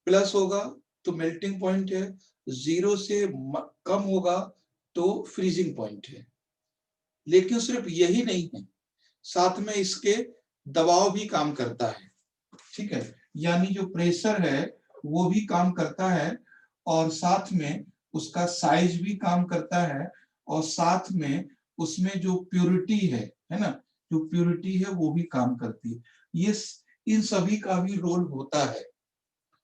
Speaker 1: प्लस होगा तो मेल्टिंग पॉइंट है, 0 से कम होगा तो फ्रीजिंग पॉइंट है। लेकिन सिर्फ यही नहीं है, साथ में इसके दबाव भी काम करता है। ठीक है, यानी जो प्रेशर है वो भी काम करता है, और साथ में उसका साइज भी काम करता है, और साथ में उसमें जो प्योरिटी है ना, जो प्योरिटी है वो भी काम करती है। ये इन सभी का भी रोल होता है,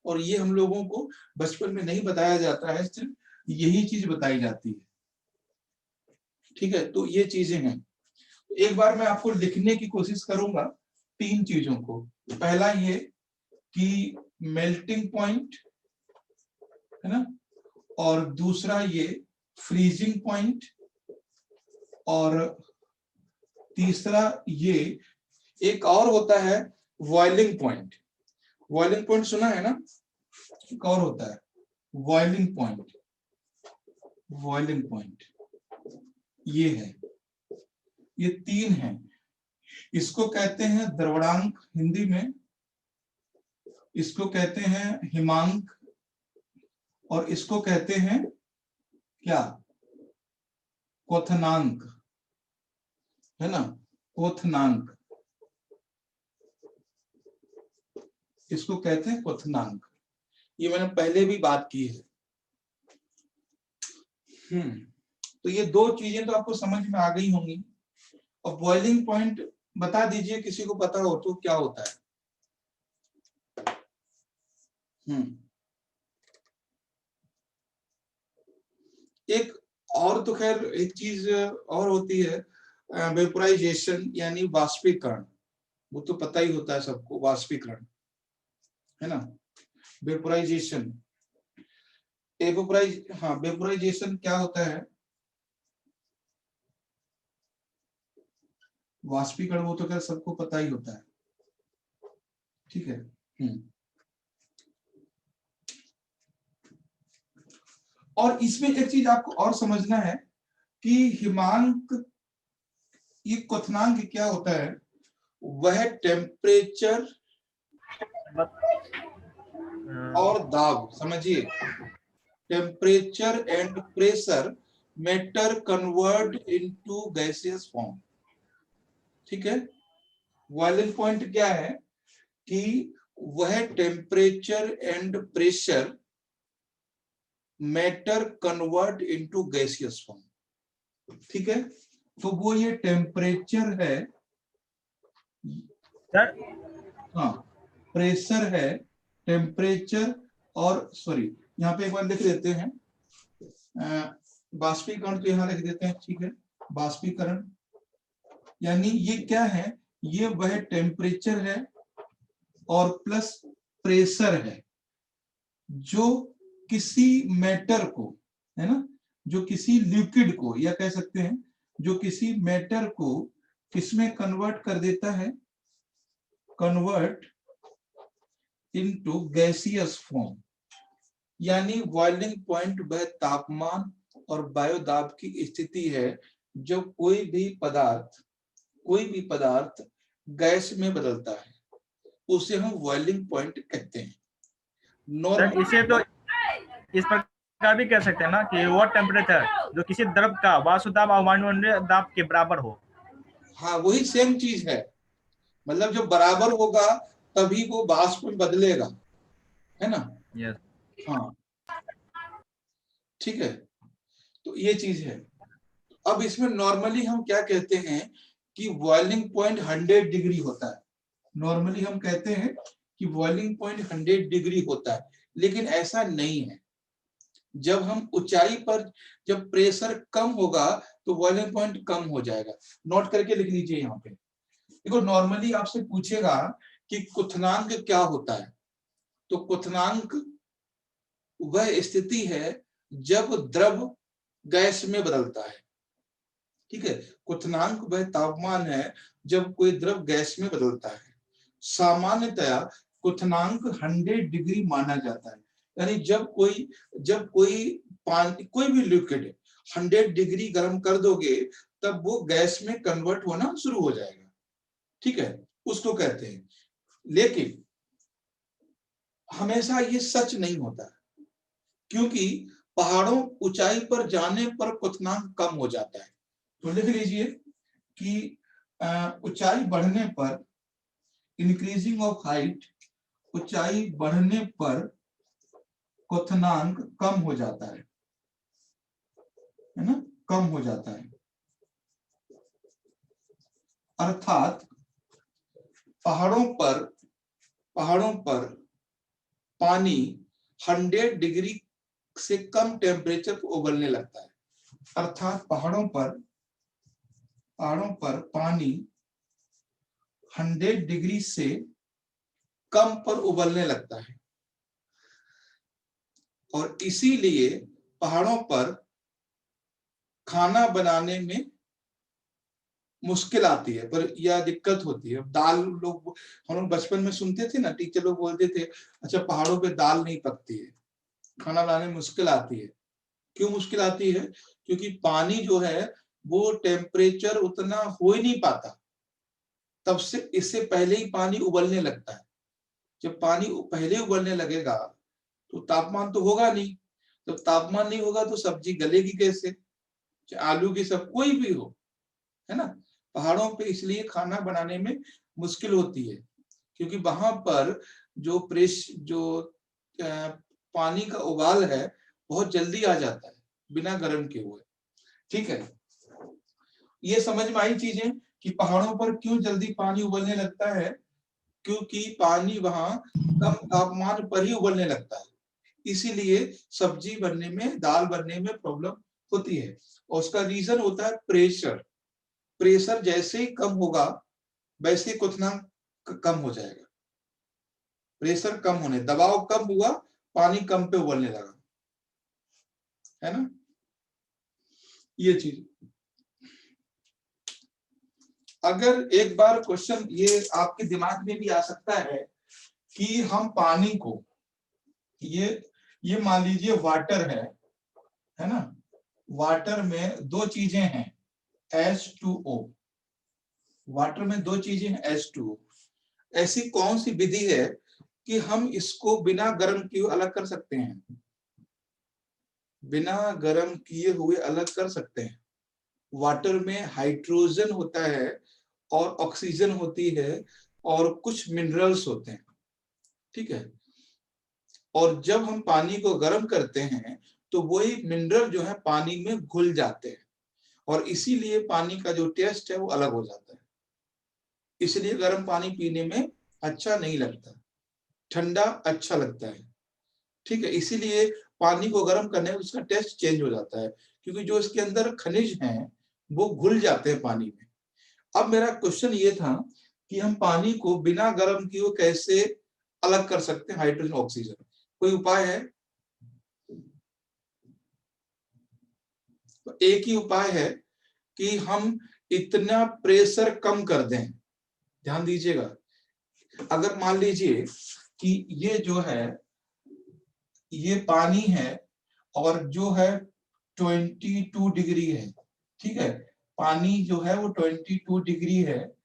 Speaker 1: और ये हम लोगों को बचपन में नहीं बताया जाता है, सिर्फ यही चीज बताई जाती है। ठीक है, तो ये चीजें हैं। एक बार मैं आपको लिखने की कोशिश करूंगा 3 चीजों को। पहला ये कि मेल्टिंग पॉइंट है ना, और दूसरा ये फ्रीजिंग पॉइंट, और तीसरा ये एक और होता है बॉइलिंग पॉइंट। बॉइलिंग पॉइंट सुना है ना? एक और होता है बॉइलिंग पॉइंट। बॉइलिंग पॉइंट ये है, ये तीन है। इसको कहते हैं द्रवणांक हिंदी में, इसको कहते हैं हिमांक, और इसको कहते हैं क्या? क्वथनांक, है ना? क्वथनांक, इसको कहते हैं क्वथनांक। ये मैंने पहले भी बात की है। तो ये दो चीजें तो आपको समझ में आ गई होंगी। और बॉइलिंग पॉइंट बता दीजिए, किसी को पता हो तो क्या होता है? एक और तो खैर एक चीज और होती है, वेपोराइजेशन यानी वाष्पीकरण। वो तो पता ही होता है सबको, वाष्पीकरण, है ना? वेपोराइजेशन, वेपोराइजेशन क्या होता है? वाष्पीकरण वो तो खैर सबको पता ही होता है, ठीक है। और इसमें एक चीज आपको और समझना है कि हिमांक, ये क्वथनांक क्या होता है? वह टेम्परेचर और दाब, समझिए, temperature and pressure matter convert into gaseous form, ठीक है। बॉइलिंग पॉइंट क्या है कि वह temperature and pressure matter convert into gaseous form, ठीक है। तो वो ये टेम्परेचर है
Speaker 4: सर,
Speaker 1: हाँ, प्रेशर है, टेम्परेचर और सॉरी यहाँ पे एक बार लिख देते हैं, बाष्पीकरण तो यहाँ लिख देते हैं, ठीक है। बाष्पीकरण यानी ये क्या है? ये वह टेम्परेचर है और प्लस प्रेशर है जो किसी मैटर को, है ना, जो किसी लिक्विड को, या कह सकते हैं जो किसी मैटर को किसमें कन्वर्ट कर देता है? Convert into gaseous form. यानी बॉइलिंग पॉइंट वह तापमान और वायुदाब की स्थिति है जो कोई भी पदार्थ गैस में बदलता है, उसे हम बॉइलिंग पॉइंट कहते हैं।
Speaker 4: सर इसे तो इस प्रकार भी कह सकते हैं ना कि वो टेम्परेचर जो किसी द्रव का वायुदाब और वायुमंडलीय दाब के बराबर हो।
Speaker 1: हाँ, वही सेम चीज है। मतलब जब बराबर होगा तभी वो वाष्प में बदलेगा, है ना?
Speaker 4: यस।
Speaker 1: हाँ, ठीक है। तो ये चीज है। अब इसमें नॉर्मली हम क्या कहते हैं कि बॉइलिंग पॉइंट 100 डिग्री होता है। नॉर्मली हम कहते हैं कि बॉइलिंग पॉइंट 100 डिग्री होता है, लेकिन ऐसा नहीं है। जब हम ऊंचाई पर, जब प्रेशर कम होगा तो बॉइलिंग पॉइंट कम हो जाएगा। नोट करके लिख लीजिए यहाँ पे। देखो, नॉर्मली आपसे पूछेगा कि क्वथनांक क्या होता है, तो क्वथनांक वह स्थिति है जब द्रव गैस में बदलता है, ठीक है। क्वथनांक वह तापमान है जब कोई द्रव गैस में बदलता है। सामान्यतया क्वथनांक 100 डिग्री माना जाता है। यानी जब कोई पानी, कोई भी लिक्विड 100 डिग्री गर्म कर दोगे तब वो गैस में कन्वर्ट होना शुरू हो जाएगा, ठीक है, उसको कहते हैं। लेकिन हमेशा ये सच नहीं होता, क्योंकि पहाड़ों ऊंचाई पर जाने पर क्वथनांक कम हो जाता है। तो लिख लीजिए कि ऊंचाई बढ़ने पर, इंक्रीजिंग ऑफ हाइट, ऊंचाई बढ़ने पर क्वथनांक कम हो जाता है ना, कम हो जाता है। अर्थात पहाड़ों पर पानी 100 डिग्री से कम टेम्परेचर पर उबलने लगता है। अर्थात पहाड़ों पर पानी 100 डिग्री से कम पर उबलने लगता है, और इसीलिए पहाड़ों पर खाना बनाने में मुश्किल आती है पर या दिक्कत होती है। दाल लोग, हम लोग बचपन में सुनते थे ना, टीचर लोग बोलते थे अच्छा पहाड़ों पे दाल नहीं पकती है, खाना लाने में मुश्किल आती है। क्यों मुश्किल आती है? क्योंकि पानी जो है वो टेम्परेचर उतना हो ही नहीं पाता, तब से इससे पहले ही पानी उबलने लगता है। जब पानी पहले उबलने लगेगा तो तापमान तो होगा नहीं, जब तापमान नहीं होगा तो सब्जी गलेगी कैसे? चाहे आलू की सब कोई भी हो, है ना। पहाड़ों पे इसलिए खाना बनाने में मुश्किल होती है क्योंकि वहां पर जो पानी का उबाल है बहुत जल्दी आ जाता है बिना गर्म किए हुए। ठीक है, ये समझ में आई चीजें कि पहाड़ों पर क्यों जल्दी पानी उबलने लगता है, क्योंकि पानी वहां कम तापमान पर ही उबलने लगता है, इसीलिए सब्जी बनने में, दाल बनने में प्रॉब्लम होती है। और उसका रीजन होता है प्रेशर। प्रेशर जैसे ही कम होगा वैसे ही क्वथनांक कम हो जाएगा। प्रेशर कम होने, दबाव कम हुआ, पानी कम पे उबलने लगा, है ना, ये चीज। अगर एक बार क्वेश्चन ये आपके दिमाग में भी आ सकता है कि हम पानी को, ये मान लीजिए वाटर है ना, वाटर में दो चीजें हैं H2O, वाटर में दो चीजें हैं H2O। ऐसी कौन सी विधि है कि हम इसको बिना गर्म किए अलग कर सकते हैं? बिना गर्म किए हुए अलग कर सकते हैं। वाटर में हाइड्रोजन होता है और ऑक्सीजन होती है और कुछ मिनरल्स होते हैं, ठीक है। और जब हम पानी को गर्म करते हैं तो वही मिनरल जो है पानी में घुल जाते हैं और इसीलिए पानी का जो टेस्ट है वो अलग हो जाता है। इसलिए गर्म पानी पीने में अच्छा नहीं लगता, ठंडा अच्छा लगता है, ठीक है। इसीलिए पानी को गर्म करने में उसका टेस्ट चेंज हो जाता है क्योंकि जो इसके अंदर खनिज हैं वो घुल जाते हैं पानी में। अब मेरा क्वेश्चन ये था कि हम पानी को बिना गर्म किए कैसे अलग कर सकते हैं हाइड्रोजन ऑक्सीजन, कोई उपाय है? तो एक ही उपाय है कि हम इतना प्रेशर कम कर दें। ध्यान दीजिएगा, अगर मान लीजिए कि ये जो है ये पानी है और जो है 22 डिग्री है, ठीक है, पानी जो है वो 22 डिग्री है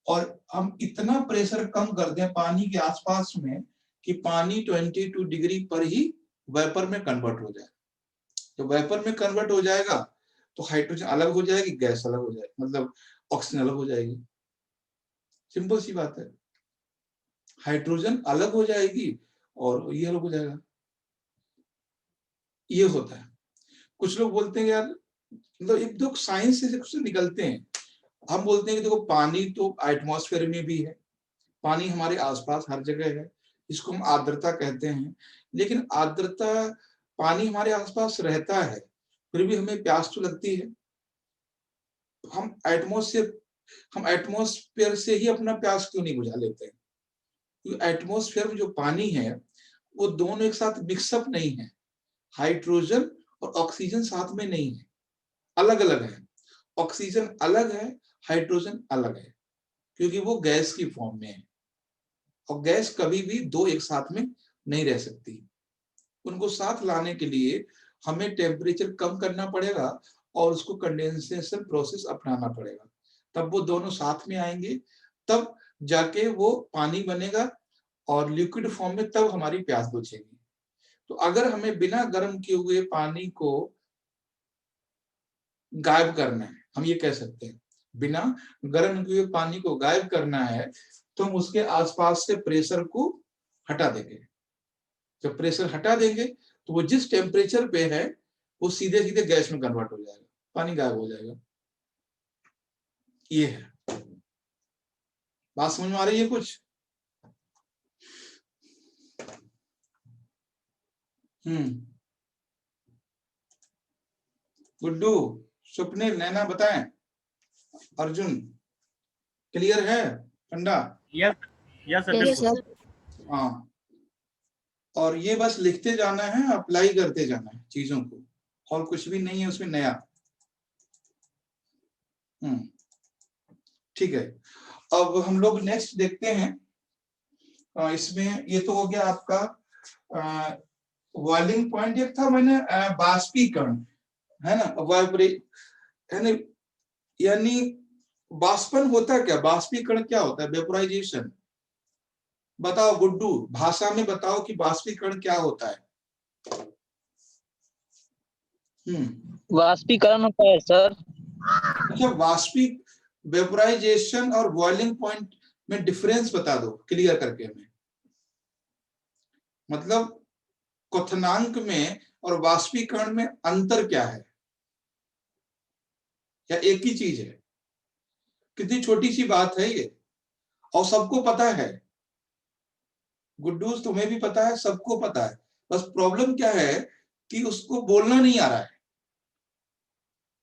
Speaker 1: और हम इतना प्रेशर कम कर दें पानी के आसपास में कि पानी 22 डिग्री पर ही वेपर में कन्वर्ट हो जाए। तो वेपर में कन्वर्ट हो जाएगा तो हाइड्रोजन अलग हो जाएगी, गैस अलग हो जाएगी, मतलब ऑक्सीजन अलग हो जाएगी। सिंपल सी बात है, हाइड्रोजन अलग हो जाएगी और ये अलग हो जाएगा। ये होता है। कुछ लोग बोलते हैं यार, मतलब एक दो साइंस से कुछ निकलते हैं। हम बोलते हैं कि देखो पानी तो एटमॉस्फेयर में भी है, पानी हमारे आसपास हर जगह है, इसको हम आर्द्रता कहते हैं। लेकिन आर्द्रता, पानी हमारे आसपास रहता है फिर भी हमें प्यास तो लगती है। हम एटमॉस्फेयर से ही अपना प्यास क्यों नहीं बुझा लेते हैं? क्योंकि एटमॉस्फेयर में जो पानी है वो दोनों एक साथ मिक्सअप नहीं है, हाइड्रोजन और ऑक्सीजन साथ में नहीं है, अलग अलग है। ऑक्सीजन अलग है, हाइड्रोजन अलग है, क्योंकि वो गैस की फॉर्म में है और गैस कभी भी दो एक साथ में नहीं रह सकती। उनको साथ लाने के लिए हमें टेम्परेचर कम करना पड़ेगा और उसको कंडेंसेशन प्रोसेस अपनाना पड़ेगा, तब वो दोनों साथ में आएंगे, तब जाके वो पानी बनेगा और लिक्विड फॉर्म में तब हमारी प्यास बुझेगी। तो अगर हमें बिना गर्म किए हुए पानी को गायब करना है, हम ये कह सकते हैं बिना गर्म किए हुए पानी को गायब करना है तो हम उसके आसपास से प्रेशर को हटा देंगे। जब प्रेशर हटा देंगे तो वो जिस टेम्परेचर पे है वो सीधे सीधे गैस में कन्वर्ट हो जाएगा, पानी गायब हो जाएगा। ये है बात, समझ में आ रही है कुछ? गुड्डू, स्वप्निल, नैना बताएं। अर्जुन, क्लियर है ठंडा?
Speaker 4: यस यस सर, बिल्कुल।
Speaker 1: हाँ, और ये बस लिखते जाना है, अप्लाई करते जाना है चीजों को, और कुछ भी नहीं है उसमें नया। ठीक है, अब हम लोग नेक्स्ट देखते हैं। इसमें ये तो हो गया आपका बॉइलिंग पॉइंट, एक था मैंने बाष्पीकरण, है ना, यानी बाष्पन होता है क्या, बाष्पीकरण क्या होता है, वेपोराइजेशन। बताओ गुड्डू, भाषा में बताओ कि बाष्पीकरण क्या होता है।
Speaker 3: वाष्पीकरण होता है सर।
Speaker 1: अच्छा, वेपोराइजेशन और बॉइलिंग पॉइंट में डिफरेंस बता दो क्लियर करके हमें, मतलब क्वथनांक में और वाष्पीकरण में अंतर क्या है, या एक ही चीज है। कितनी छोटी सी बात है ये, और सबको पता है गुड्डू, तुम्हें भी पता है, सबको पता है, बस प्रॉब्लम क्या है कि उसको बोलना नहीं आ रहा है।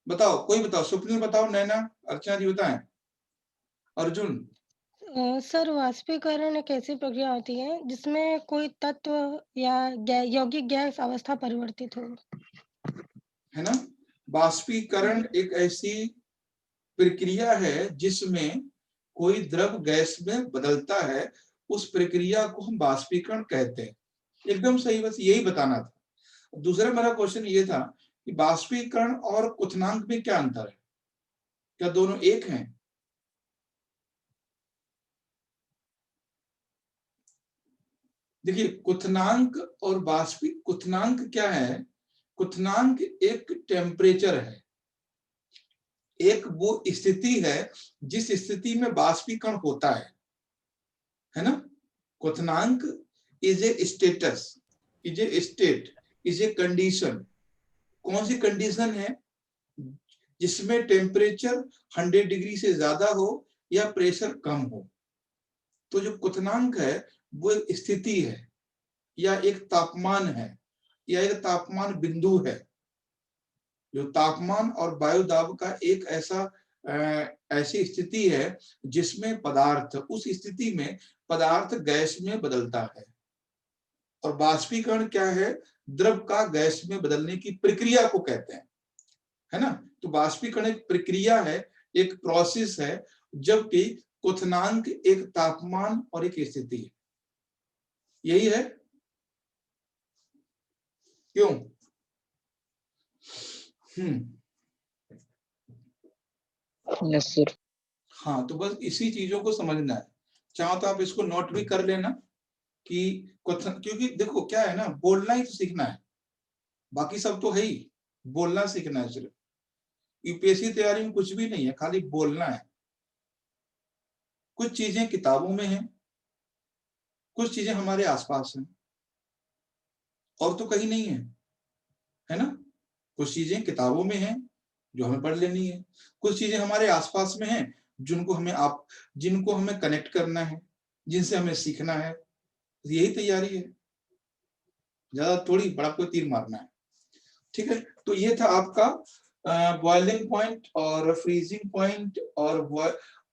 Speaker 1: बताओ, कोई बताओ, सुप्रीम बताओ, नैना, अर्चना जी बताएं, अर्जुन।
Speaker 2: सर वाष्पीकरण एक ऐसी प्रक्रिया होती है जिसमें कोई तत्व या यौगिक गैस अवस्था परिवर्तित हो,
Speaker 1: है ना। बाष्पीकरण एक ऐसी प्रक्रिया है जिसमें कोई द्रव गैस में बदलता है, उस प्रक्रिया को हम बाष्पीकरण कहते हैं। एकदम सही, बस यही बताना था। दूसरा मेरा क्वेश्चन ये था कि बाष्पीकरण और क्वथनांक में क्या अंतर है, क्या दोनों एक हैं। देखिए, क्वथनांक और क्वथनांक क्या है, क्वथनांक एक टेम्परेचर है, एक वो स्थिति है जिस स्थिति में बाष्पीकरण होता है ना। क्वथनांक is a status, is a state, is a condition. कौन सी कंडीशन है, जिसमें टेम्परेचर 100 डिग्री से ज्यादा हो या प्रेशर कम हो। तो जो क्वथनांक है वो एक स्थिति है, या एक तापमान है, या एक तापमान बिंदु है। जो तापमान और वायु दाब का एक ऐसी स्थिति है जिसमें पदार्थ, उस स्थिति में पदार्थ गैस में बदलता है। और बाष्पीकरण क्या है, द्रव का गैस में बदलने की प्रक्रिया को कहते हैं, है ना। तो बाष्पीकरण एक प्रक्रिया है, एक प्रोसेस है, जबकि क्वथनांक एक तापमान और एक स्थिति है। यही है, क्यों।
Speaker 3: Yes sir.
Speaker 1: हाँ, तो बस इसी चीजों को समझना है। चाहो तो आप इसको नोट भी कर लेना कि क्वेश्चन, क्योंकि देखो क्या है ना, बोलना ही तो सीखना है, बाकी सब तो है ही, बोलना सीखना है सिर्फ। यूपीएससी तैयारी में कुछ भी नहीं है, खाली बोलना है। कुछ चीजें किताबों में हैं, कुछ चीजें हमारे आसपास हैं, और तो कहीं नहीं है ना। कुछ चीजें किताबों में हैं जो हमें पढ़ लेनी है, कुछ चीजें हमारे आसपास में हैं जिनको हमें कनेक्ट करना है, जिनसे हमें सीखना है। यही तैयारी है, ज्यादा थोड़ी बड़ा कोई तीर मारना है। ठीक है, तो ये था आपका बॉइलिंग पॉइंट और फ्रीजिंग पॉइंट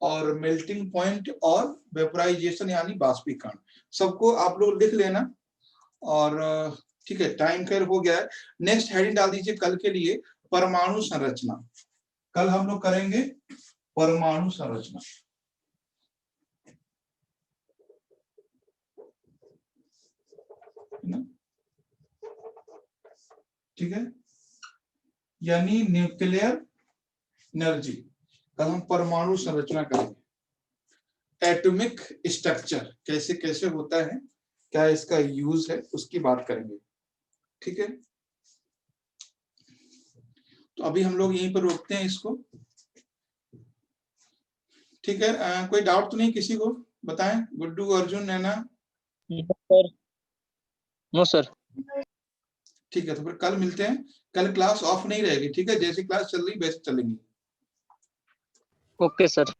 Speaker 1: और मेल्टिंग पॉइंट और वेपोराइजेशन यानी बाष्पीकरण। सबको आप लोग लिख लेना। और ठीक है, टाइम खैर हो गया है। नेक्स्ट हेडिंग डाल दीजिए कल के लिए, परमाणु संरचना। कल हम लोग करेंगे परमाणु संरचना। ठीक है, यानी न्यूक्लियर एनर्जी। कल हम परमाणु संरचना करेंगे, एटॉमिक स्ट्रक्चर कैसे कैसे होता है, क्या इसका यूज है, उसकी बात करेंगे। ठीक है, तो अभी हम लोग यहीं पर रोकते हैं इसको। ठीक है, कोई डाउट तो नहीं किसी को, बताएं Guddu, Arjun, Naina.
Speaker 3: Sir no sir.
Speaker 1: ठीक है, तो फिर कल मिलते हैं। कल क्लास ऑफ नहीं रहेगी, ठीक है, जैसे क्लास चल रही वैसे चलेंगी।
Speaker 3: Okay sir.